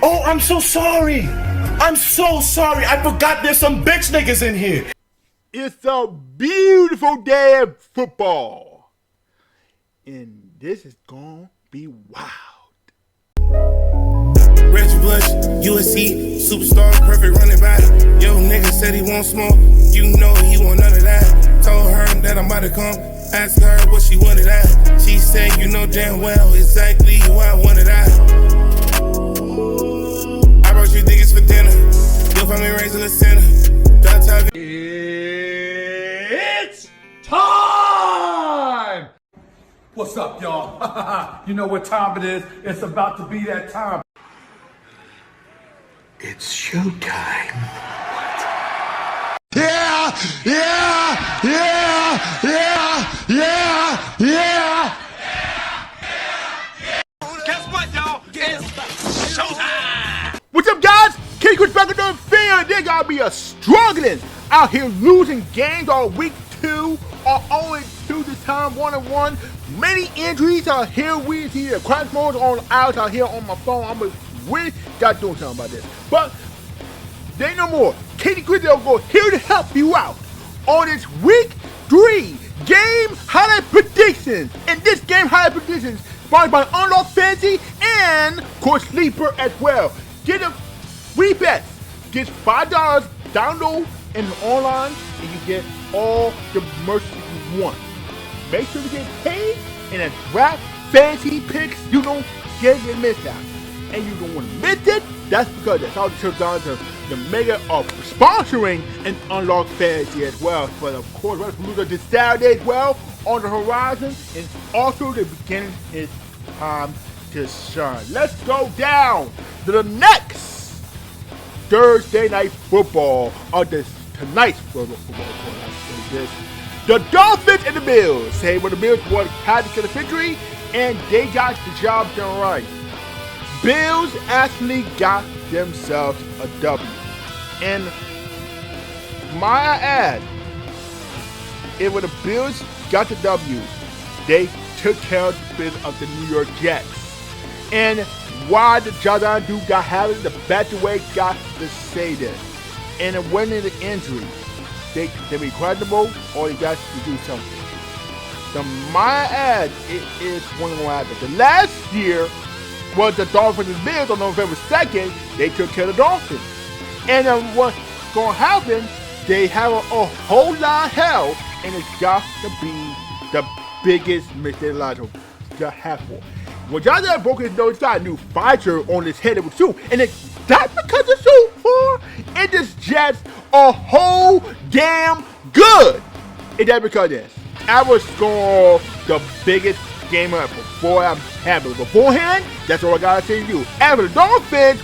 Oh, I'm so sorry. I'm so sorry. I forgot there's some bitch niggas in here. It's a beautiful day of football. And this is gonna be wild. Reggie Bush, USC, superstar, perfect running back. Yo, nigga said he won't smoke. You know he want none of that. Told her that I'm about to come. Asked her what she wanted at. She said, you know damn well exactly who I wanted at. I brought you niggas for dinner. You'll find me raising the center. It's time! What's up, y'all? You know what time it is. It's about to be that time. It's showtime. Yeah! Guess what, y'all? It's showtime! What's up, guys? Kenny Chris back with another fan. They gotta be struggling out here losing games all week 2 or 0-2 this time, 1-1. Many injuries out here. We see the crash modes on out here on my phone. We got doing something about this. But there ain't no more. Kenny Chris go here to help you out on this week 3 game highlight predictions. And this game highlight predictions sponsored by Underdog Fantasy and of course Sleeper as well. Get a free bet. Get $5 download and online and you get all the merch you want. Make sure to get paid and a draft fantasy picks. You don't get it missed out. And you don't want to miss it. That's because that's all the turns on to the mega of sponsoring and Unlock Fantasy as well. But of course, Wrestling this Saturday as well on the horizon. And also the beginning is time to shine. Let's go down to the next Thursday night football of this tonight's football. The Dolphins and the Bills. Say when the Bills had to get a victory and they got the job done right. Bills actually got themselves a W. And my ad, if when the Bills got the W, they took care of the business of the New York Jets. And why the Jordan dude got having the better way got to say this. And it went into injury. They be credible or you got to do something. The my ad is one of what happened. The last year was the Dolphins and Bills on November 2nd, they took care of the Dolphins. And what's going to happen, they have a whole lot of hell, and it's got to be the biggest mistake of the happen. When John Allen broke his nose, got a new fighter on his head with suit, and it's that because of suit for it is just a whole damn good. And that because of this. I was score the biggest game up before I'm having beforehand. That's all I gotta say to you. After the Dolphins,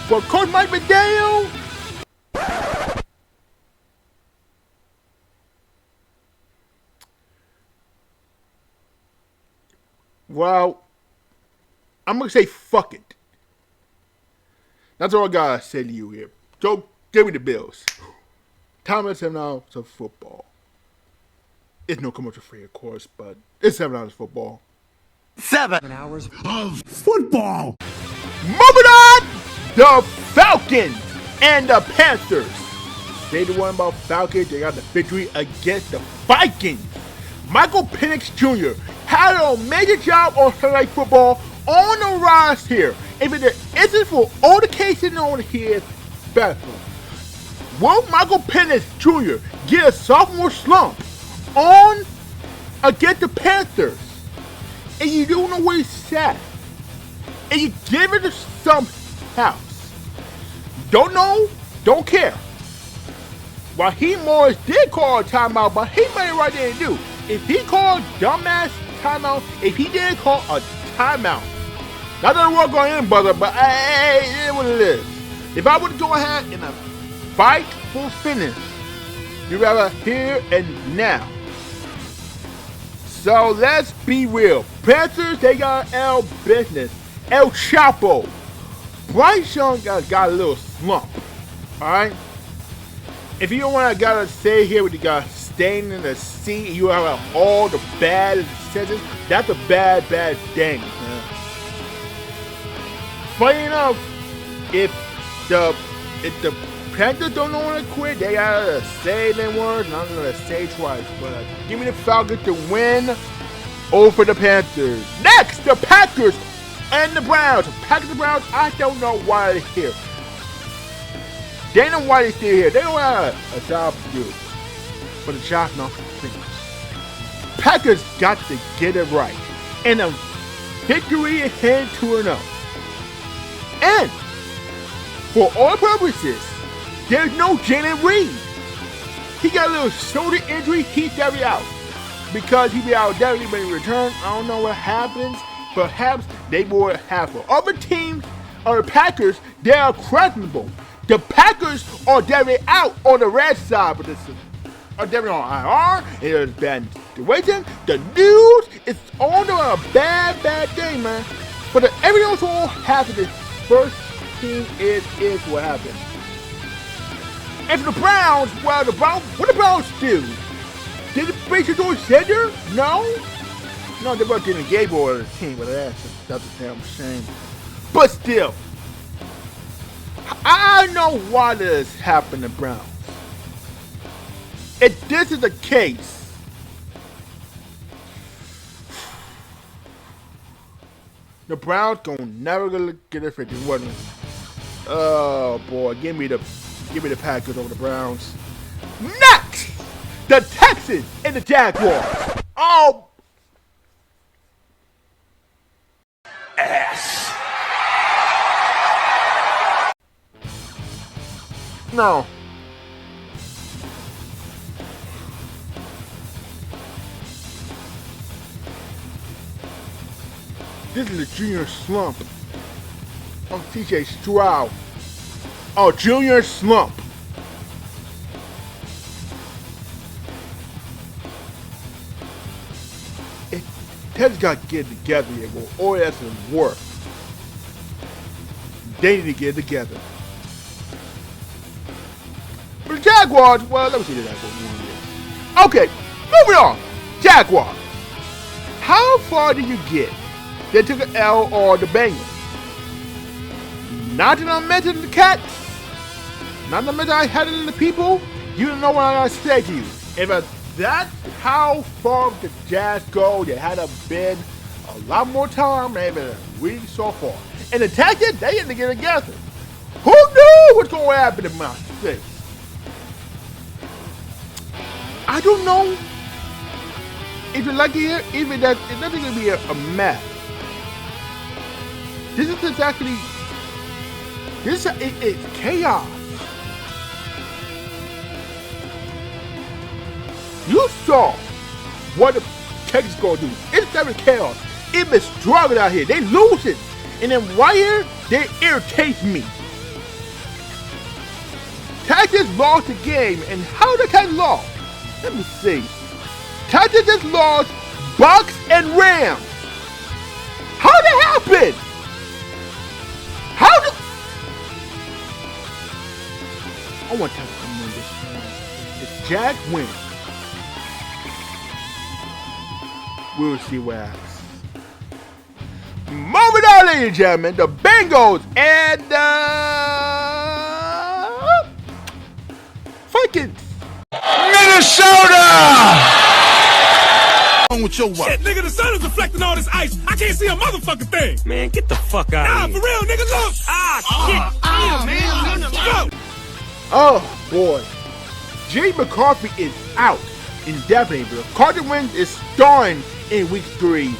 for Coach Mike McDaniel. Well, I'm gonna say fuck it. That's all I gotta say to you here. So give me the Bills. Time is 7 hours of football. It's no commercial free, of course, but it's 7 hours of football. 7 hours of football. Moving on, the Falcons and the Panthers. They the one about Falcons. They got the victory against the Vikings. Michael Penix Jr. had a major job on Sunday Night Football on the rise here. If it isn't for all the cases on here, bathroom. Will Michael Penix Jr. get a sophomore slump on against the Panthers? And you don't know where he's at. And you give it to some house. Don't know, don't care. Raheem Morris did call a timeout, but he made it right there and do. If he called dumbass timeout, if he did call a timeout, not that we're going in, brother, but hey, it is what it is. If I would go ahead in a fight for finish, you rather here and now. So let's be real. Panthers, they got L business. El Chapo. Bryce Young got a little slump. Alright? If you don't want to gotta stay here with the guy staying in the seat, you have all the bad decisions, that's a bad thing. Man. Funny enough, if the Panthers don't want to quit, they gotta say their words, and I'm gonna say twice. But give me the Falcons to win over the Panthers. Next, the Packers and the Browns. Packers and Browns, I don't know why they're here. They know why they're still here. They don't have a job to do. But the job's not finished. Packers got to get it right. And a victory ahead 2-0. And for all purposes, there's no Jalen Reed. He got a little shoulder injury. He's definitely out. Because he'll be out definitely when he returns. I don't know what happens. Perhaps they will have for other teams or the Packers, they are questionable. The Packers are definitely out on the red side, but this are definitely on IR. It is bad situation. The news is on a bad day, man. But everything else will happen. This first team is what happened. And for the Browns, well, what the Browns do? Did the Patriots do a center? No, they both didn't engage all the team, but that's a damn shame. But still, I know why this happened to Browns. If this is the case, the Browns never gonna get a 50, wasn't it? Oh boy, give me the Packers over the Browns. Next, the Texans and the Jaguars. Oh, ass. No. This is a junior slump of TJ Stroud. Oh, junior slump. Ted's got to get it together here, or that's doesn't work. They need to get it together. For the Jaguars, well, let me see the Jaguars. Okay, moving on. Jaguars. How far did you get? They took an L or the Bengals. Not that I'm mentioning the Cats. Not that I had it in the people. You don't know what I gotta say to you. If that's how far the Jazz go, they had been a lot more time, maybe a week so far. And the Texans, they had to get together. Who knew what's going to happen in my state? I don't know. If you're lucky here, even that, it's not going to be a mess. This is exactly, it's chaos. You saw what the Texans going to do. It's definitely chaos. It's been struggling out here. They losing. And then right here, they irritate me. Texans lost the game. And how did the Texans lost? Let me see. Texans just lost Bucks and Rams. How did that happen? I want Texans to win this. If Jack wins, we'll see what happens. Moving on, ladies and gentlemen, the Bengals and Vikings. Minnesota! With your work. Shit, nigga, the sun is deflecting all this ice. I can't see a motherfucking thing. Man, get the fuck out of here. Nah, for real, nigga, look. Ah, shit. Go. Oh, boy. Jay McCarthy is out indefinitely. Carter Wentz is starting in week 3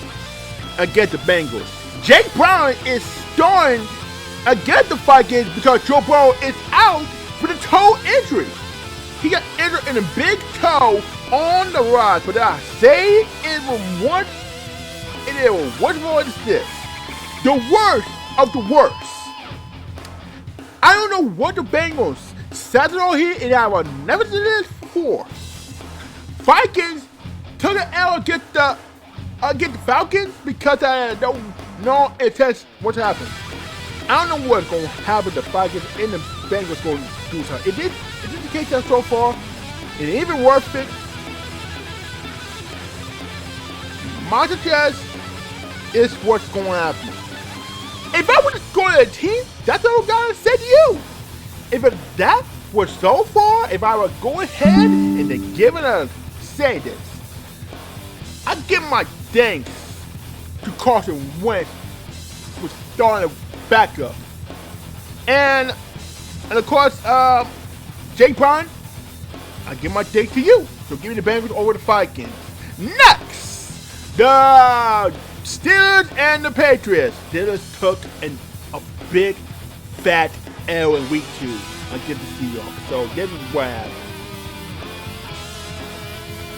against the Bengals. Jake Brown is starting against the Vikings because Joe Burrow is out with a toe injury. He got injured in a big toe on the rise, but I say it was much more than this. The worst of the worst. I don't know what the Bengals said it all here, and I will never do this before. Vikings took an L against the Falcons because I don't know what's happened. I don't know what's going to happen to the Vikings and the Bengals going to do something. It did the case that so far. It ain't even worth it. My suggest is what's going to happen. If I would just go to the team, that's what I gotta say to you. If that was so far, if I would go ahead and then give it a say this, I'd give my thanks to Carson Wentz for starting a backup. And of course, Jake Bryan, I give my thanks to you. So give me the benefit over the Vikings. Next, the Steelers and the Patriots. Steelers took a big fat L in week 2 against the Seahawks. So this is what happened.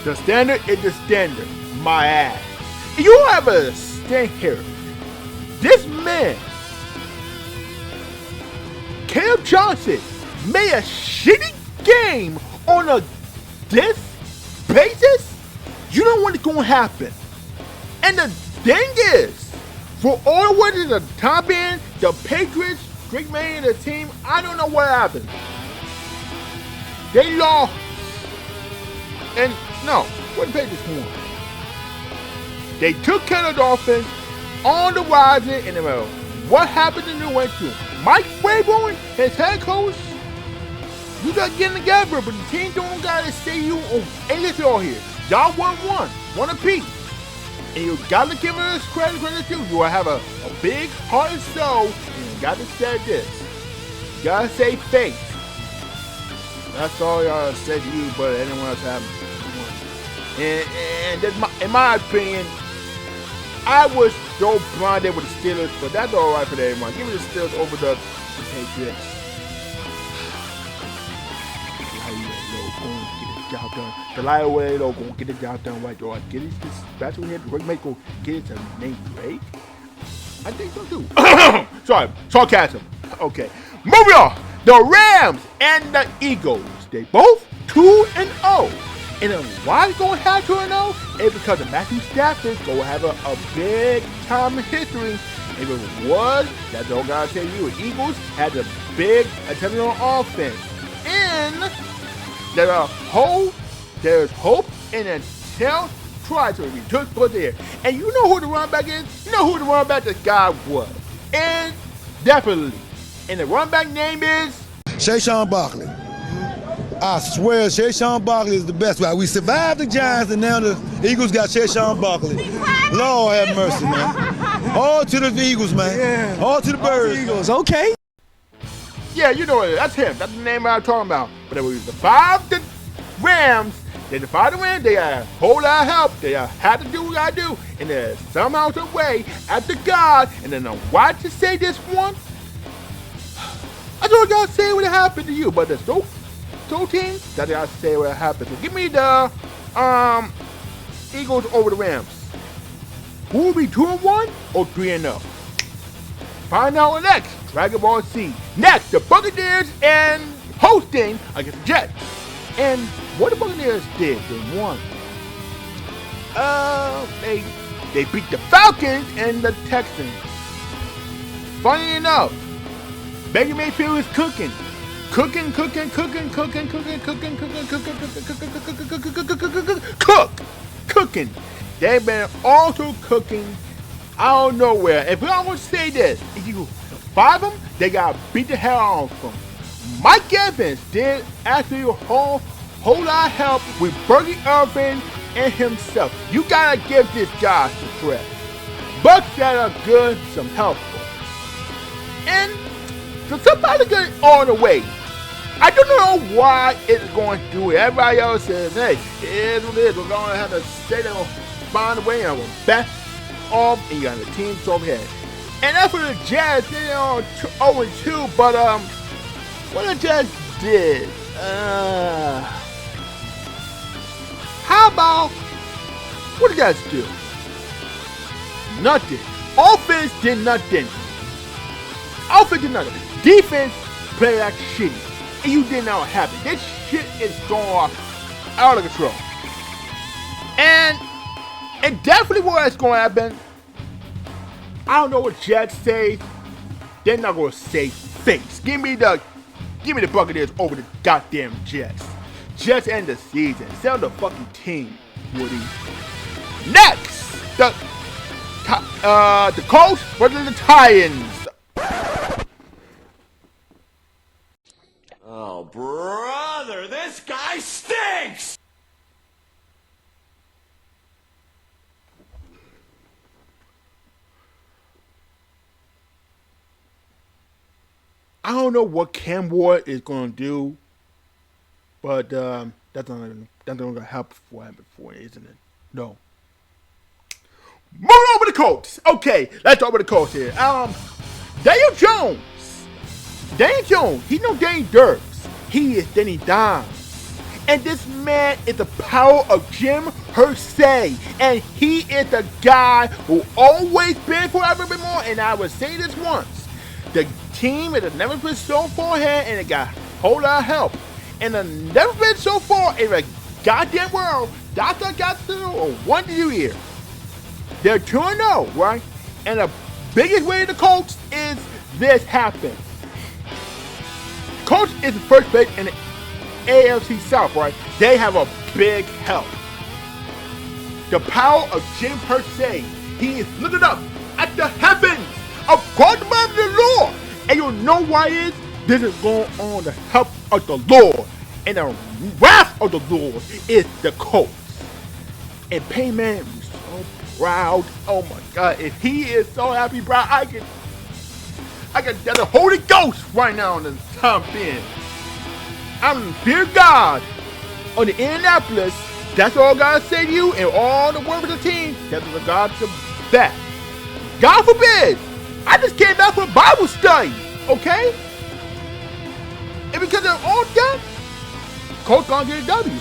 The standard is the standard. My ass. You have a stand here. This man, Caleb Johnson, made a shitty game on this basis. You know what's going to happen. And the thing is, for all what is the top end, the Patriots, Drake May and the team, I don't know what happened. They lost. And no, what the Patriots won? They took care of the offense on the rising, and what happened in New England? Mike Vrabel, his head coach, you got to get together, but the team don't got to say you ain't listen all here. Y'all won one apiece. And you got to give us credit too. You have a big heart and soul, and you got to say this. You got to say faith. That's all y'all said to you, but anyone else have. And that's in my opinion, I was so blinded with the Steelers, but that's all right for everyone. Give me the Steelers over the Patriots. The Lion gonna get the job done right. Do I get it? This special here, Drake may go get it to name Drake. I think so too. Sorry, sarcasm. Okay, moving on. The Rams and the Eagles. They both 2-0. And then why they gonna have 2-0? It's because of Matthew Stafford gonna have a big time in history. If it was, that's all I gotta tell you. The Eagles had a big attempt on offense. And there's hope and until try to be took for there. And you know who the running back is? You know who the running back this guy was. And definitely. And the running back name is Saquon Barkley. I swear Saquon Barkley is the best. We survived the Giants and now the Eagles got Saquon Barkley. Lord have mercy, man. All to the Eagles, man. Yeah. All to the Birds. Eagles, okay. Yeah, you know it. That's him. That's the name I'm talking about. But it was the Rams. They defied the Rams. They had a whole lot of help. They had to do what I do. And there's somehow some way after God. And then why to say this one? I don't gotta say what happened to you, but there's no team that I say what happened. So give me the Eagles over the Rams. Who will be 2-1 or 3-0? Find out next. Dragon Ball Z. Next, the Buccaneers and hosting against the Jets. And what the Buccaneers did, they won. They beat the Falcons and the Texans. Funny enough, Baker Mayfield is cooking. Cooking. They've been also cooking out of nowhere. If I would say this, if you survive them, they got to beat the hell out of them. Mike Evans did actually a whole lot of help with Bergie Irvin and himself. You got to give this guy some credit. Bucks that are good, some helpful. And so somebody got it on the way. I don't know why it's going to do it. Everybody else says, hey, it is what it is. We're going to have to stay there on find a way and we're back off and you got the team over here. And that's for the Jazz. They're on 0-2, but what the Jazz did, how about, what did the Jazz do? Nothing. Offense did nothing. Defense played like shitty. And you did not happen. This shit is going out of control. And it definitely was going to happen. I don't know what Jets say. They're not going to say face. Give me the Buccaneers over the goddamn Jets. Jets end the season. Sell the fucking team, Woody. Next, the Colts versus the Titans. brother, this guy stinks! I don't know what Cam Ward is going to do, but that's not going to help what happened before, isn't it? No. Moving over to the Colts. Okay, let's talk about the Colts here. Daniel Jones, he's no Danny Dirks. He is Danny Dimes. And this man is the power of Jim Irsay. And he is the guy who always been forever been more. And I will say this once. The team has never been so far ahead, and it got a whole lot of help. And it's never been so far in the goddamn world. That's what got to know what do you hear? They're 2-0, right? And the biggest way the Colts is this happened. Colts is the first place in the AFC South, right? They have a big help. The power of Jim Irsay. He is looking up at the heavens across the above the Lord. And you know why it is? This is going on the help of the Lord. And the wrath of the Lord is the Colts. And Payman is so proud. Oh my God. If he is so happy, proud, I can get the Holy Ghost right now in the time being. I'm dear God on the Indianapolis. That's all God say to you and all the work of the team. That's what God to that. God forbid. I just came back from Bible study. Okay? And because of all that, Colts gonna get a W.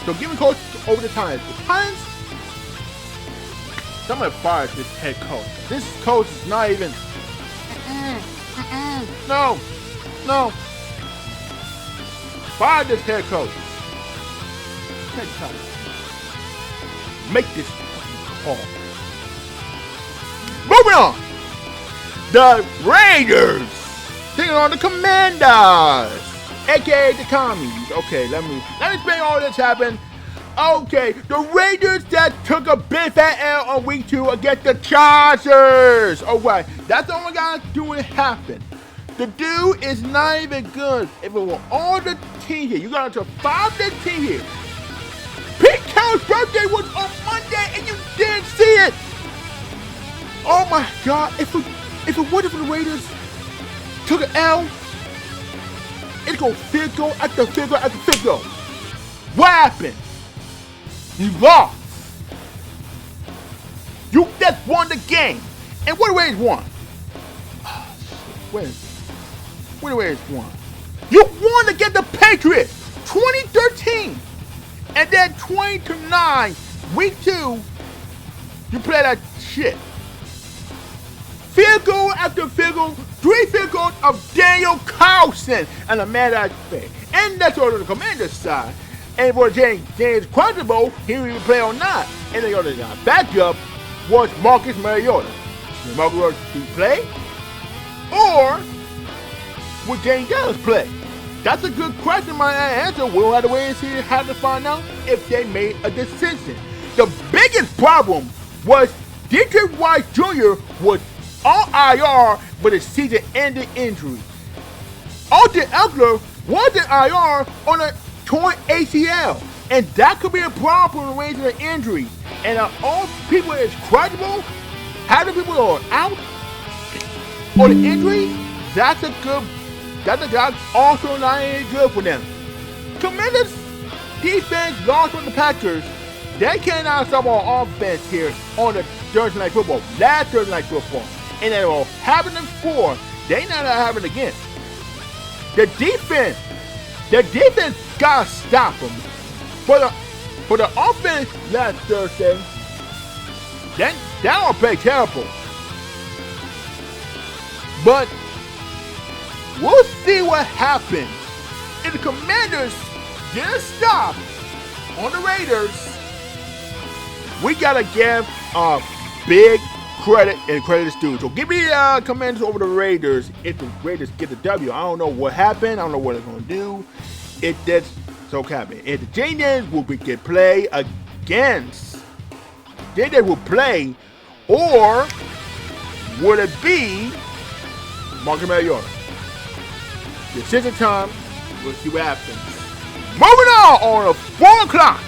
So give me Colts over the Titans. The Titans, somebody fired this head coach. This coach is not even. No. Fire this head coach. Head coach. Make this call. Moving on. The Raiders taking on the Commanders, aka the Commies. Okay, let me explain all this happened. Okay, the Raiders that took a big fat L on week 2 against the Chargers. Alright, that's the only guy doing it happen. The dude is not even good. If it were all the team here, you got into a 5-day team here. Pete Carroll's birthday was on Monday and you didn't see it. Oh my God, if it wasn't for the Raiders took an L, it'd go field goal after field goal after field goal. What happened? You lost. You just won the game. And what the Raiders won? Oh, shit. Where the Raiders won? You won against the Patriots 2013. And then 20-9, week 2, you play that shit. Field goal after field goal, 3 field goals of Daniel Carlson and a man that fair. And that's all on the Commander's side. And for James Quantibo, he didn't even play or not. And the other guy backup was Marcus Mariota. Did Marcus Mariota play? Or would James Dallas play? That's a good question, my answer. We'll have to wait and see how to find out if they made a decision. The biggest problem was Dietrich White Jr. was on IR with a season-ending injury. Austin Eckler was in IR on a torn ACL, and that could be a problem for the range of the injury. And all people is questionable, how the people are out or the injury, that's also not any good for them. Tremendous defense lost from the Packers. They cannot stop our offense here on the Thursday Night Football, last Thursday Night Football. And it will happen before. They not happen again. The defense gotta stop them. For the offense last Thursday, that will play terrible. But we'll see what happens. If the Commanders get a stop on the Raiders, we gotta give a big credit and credit is due. So give me the Commanders over the Raiders if the Raiders get the W. I don't know what happened. I don't know what they're going to do. If that's so happen. If the J-Dens will get play against, J-Dens will play, or would it be Marcus Mariota? Decision time We'll see what happens. Moving on 4 o'clock.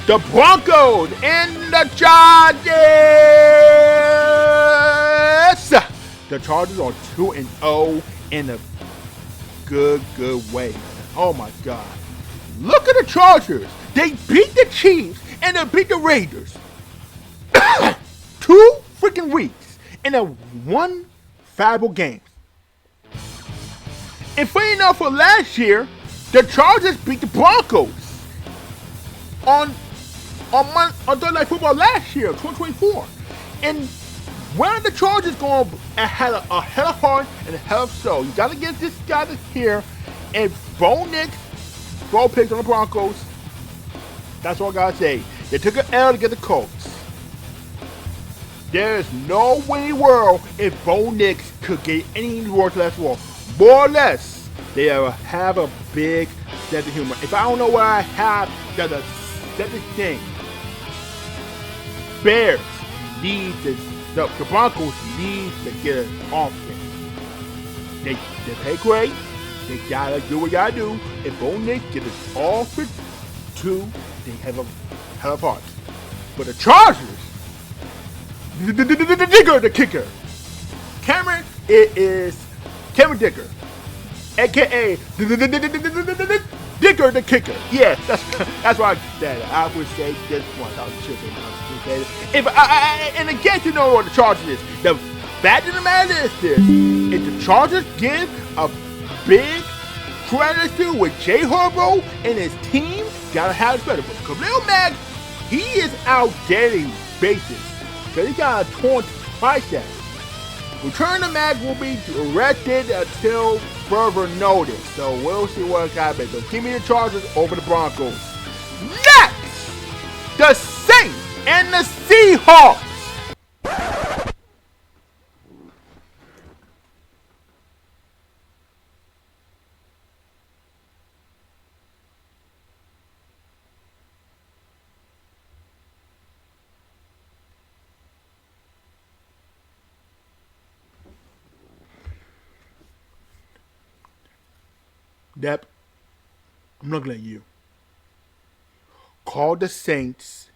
The Broncos and the Chargers. The Chargers are 2-0 in a good way. Oh my God. Look at the Chargers. They beat the Chiefs and they beat the Raiders. 2 freaking weeks in a 1 valuable game. And funny enough, for last year, the Chargers beat the Broncos on Thursday Night Football last year, 2024. And where the Chargers going a hell of heart and a hell of show. You got to get this guy here. And Bo Nix, throw picks on the Broncos. That's all I got to say. They took an L to get the Colts. There is no way in the world if Bo Nix could get any worse last war. More or less, they have a big sense of humor. If I don't know what I have, there's a sense of thing. Bears need to, the Broncos need to get an offense. They play great. They gotta do what they gotta do. If Bo Nix gets his offense too, they have a hell of a heart. But the Chargers, the kicker. Cameron, it is Cameron Dicker, aka Dicker the kicker. Yes, that's why I said it. I would say this one. I should say it. And again, you know what the Chargers is. The fact of the matter is this: if the Chargers give a big credit to with Jay Harbaugh and his team, gotta have it better. But Khalil Mack, he is out daily basis. Because he got a torn tricep. Return to Mac will be directed until further notice. So we'll see what happens. So give me the Chargers over the Broncos. Next, the Saints and the Seahawks. Dep, I'm looking at you. Call the Saints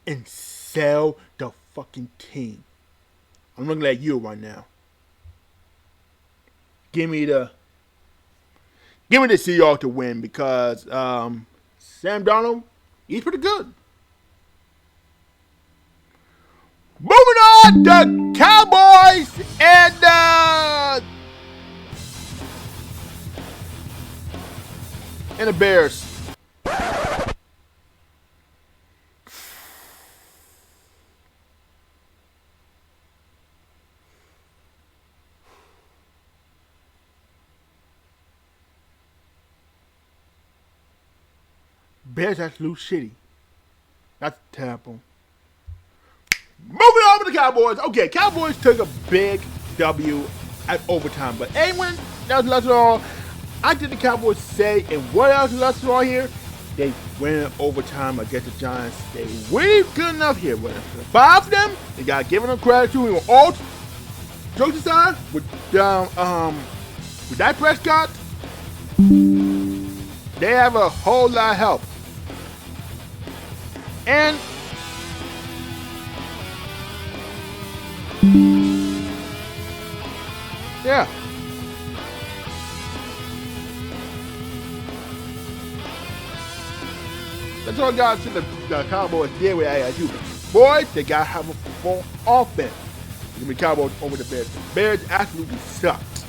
and sell the fucking team. I'm looking at you right now. Give me the Seahawks to win because Sam Darnold, he's pretty good. Moving on, the Cowboys and the Bears. Bears have to lose shitty. That's terrible. Moving on to the Cowboys. Okay, Cowboys took a big W at overtime, but anyone that was less than all, I did the Cowboys say, and what else is less than all here? They win in overtime against the Giants. They really good enough here. But 5 of them, they got to give them credit to. We were all jokes aside with Dak Prescott. They have a whole lot of help. And yeah. That's all I got to the Cowboys did with AIU. Boys, they got to have a full offense. Give me Cowboys over the Bears. The Bears absolutely sucked.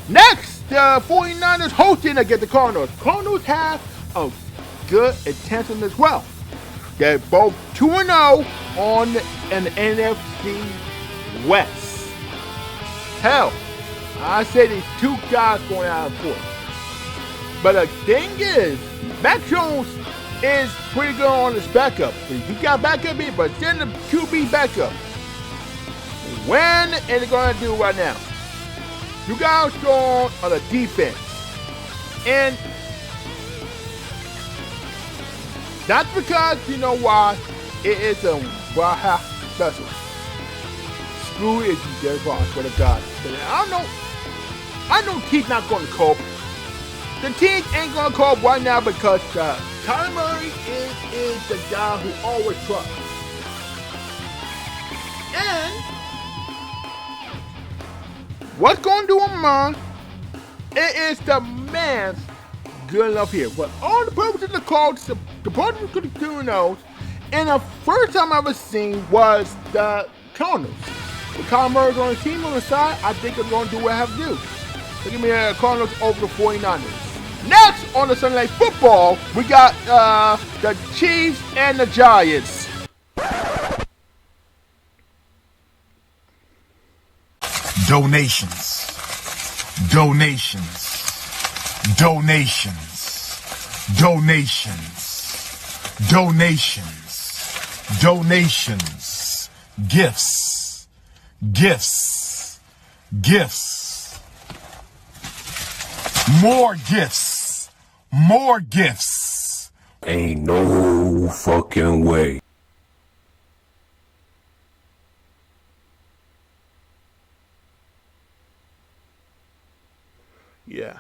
Next, the 49ers hosting against the Cardinals. Cardinals have a good intention as well. They're both 2-0 on an NFC West. Hell, I say these 2 guys going out of 4. But the thing is, Mac Jones is pretty good on his backup. He got backup in, but send the QB backup. When are they going to do right now? You guys strong on the defense. And that's because, you know why? It is a Waha special. Screw it, you dead boss, for the God. I know he's not going to cope. the team ain't gonna call right now because Kyler Murray is the guy who always trusts. And what's gonna do him wrong? It is the man's good enough here. But all the purposes of the calls, the purpose of the Tunos, and the first time I ever seen was the Cardinals. With Kyler Murray on the team on the side, I think they're going to do what I have to do. So give me the Cardinals over the 49ers. Next on the Sunday Night Football, we got the Chiefs and the Giants. Donations. Donations. Donations. Donations. Donations. Donations. Gifts. Gifts. Gifts. More gifts. More gifts. Ain't no fucking way. Yeah.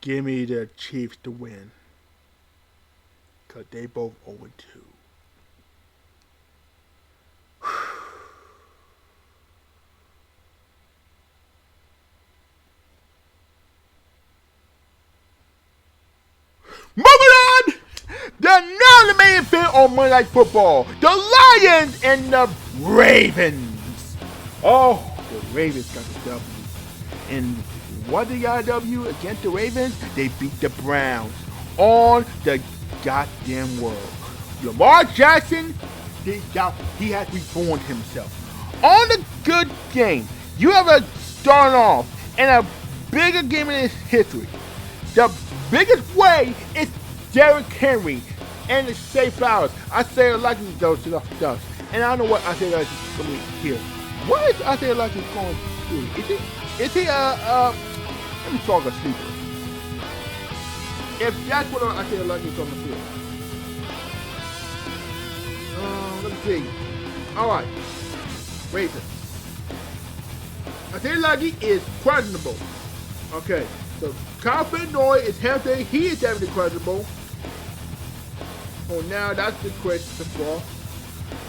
Give me the Chiefs to win. Because they both 0-2. Moving on! The main event on Monday Night Football. The Lions and the Ravens. Oh, the Ravens got the W. And what they got a W against the Ravens? They beat the Browns on the goddamn world. Lamar Jackson, he has reborn himself. On the good game, you have a start off and a bigger game in his history. The biggest way is Derrick Henry and the Shea Flowers. I say it like those stuff. And I don't know what I say like is going to be here. What is I say like it's going to do? Is he let me talk a sleeper. If that's what I say like it's on the field. Let me see. Alright. Ravens. I say Lucky is questionable. Okay. So Kyle Fennoy is healthy. He is definitely questionable. Oh, now that's the question for.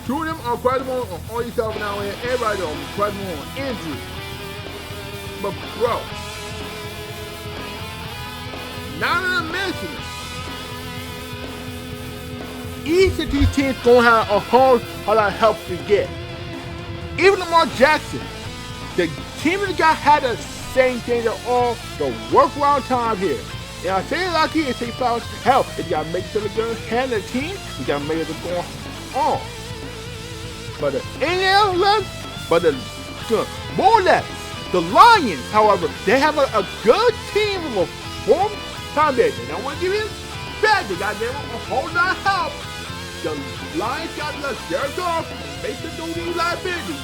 Two of them are questionable on all these stuff now and everybody else is questionable on injury. But bro, now that I'm mentioning it, each of these teams gonna have a whole lot of help to get. Even Lamar Jackson, the team that got had the same thing at all the worthwhile time here. And I say it like he is, say Flowers, hell, if you gotta make sure they're gonna handle the team, you gotta make it go on. But the NL left, but the more or less, the Lions, however, they have a good team of a form time there. They don't want to give him back. They got them a whole lot of help. The Lions got the Jared Goff, Mason Dewey liability.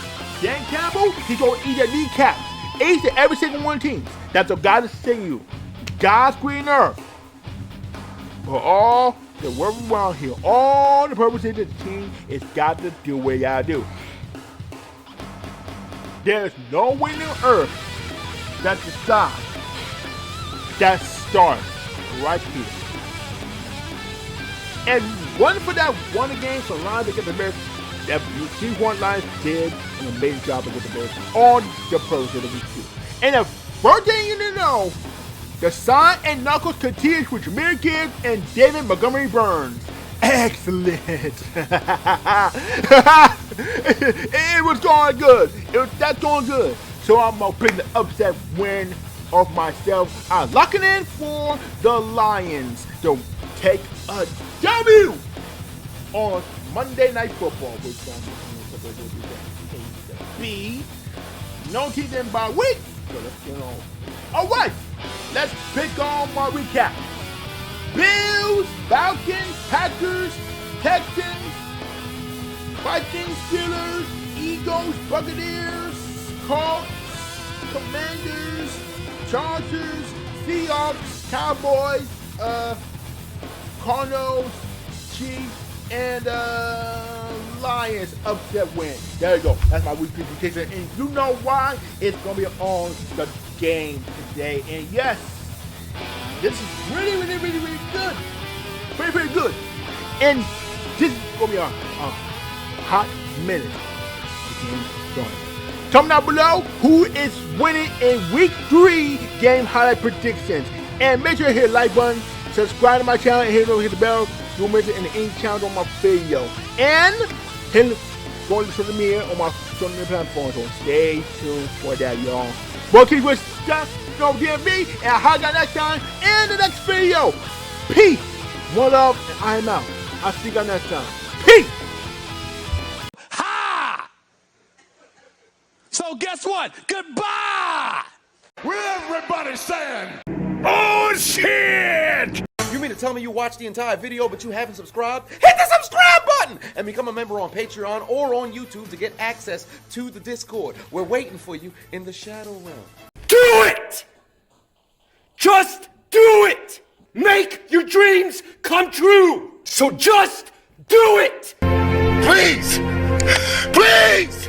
Dan Campbell, he's gonna eat their kneecaps. Each and every single one of the teams. That's what God is saying you. God's green earth. For all the work around here, all the purposes of the team, it's got to do what you gotta do. There's no way on earth that decides that starts right here. And one for that one game for Lions against the Bears, that these one Lions did an amazing job against the Bears on the purposes of the week 2. And the first thing you need to know, the sign and knuckles continues with Jameer Gibbs and David Montgomery Burns. Excellent. It was going good. That's going good. So I'm going to pick the upset win of myself. I'm locking in for the Lions to take a W on Monday Night Football. Which B. No team in by week. So let's get on. All right. Let's pick on my recap. Bills, Falcons, Packers, Texans, Vikings, Steelers, Eagles, Buccaneers, Colts, Commanders, Chargers, Seahawks, Cowboys, Cardinals, Chiefs, and Lions upset win. There you go. That's my week 3 prediction. And you know why? It's going to be on the game today. And yes, this is really good. Very good. And this is going to be a hot minute. The game started. Comment down below who is winning in week 3 game highlight predictions. And make sure you hit the like button, subscribe to my channel, and hit the bell. You'll mention in the end channel on my video. And go to social media on my social media platform. So stay tuned for that, y'all. Well, keep with stuff. Don't forget me. And I'll hug you next time in the next video. Peace. One love, and I am out. I'll see you next time. Peace. So guess what? Goodbye! With everybody saying, Oh shit! You mean to tell me you watched the entire video but you haven't subscribed? Hit the subscribe button and become a member on Patreon or on YouTube to get access to the Discord. We're waiting for you in the Shadow Realm. Do it! Just do it! Make your dreams come true! So just do it! please, please.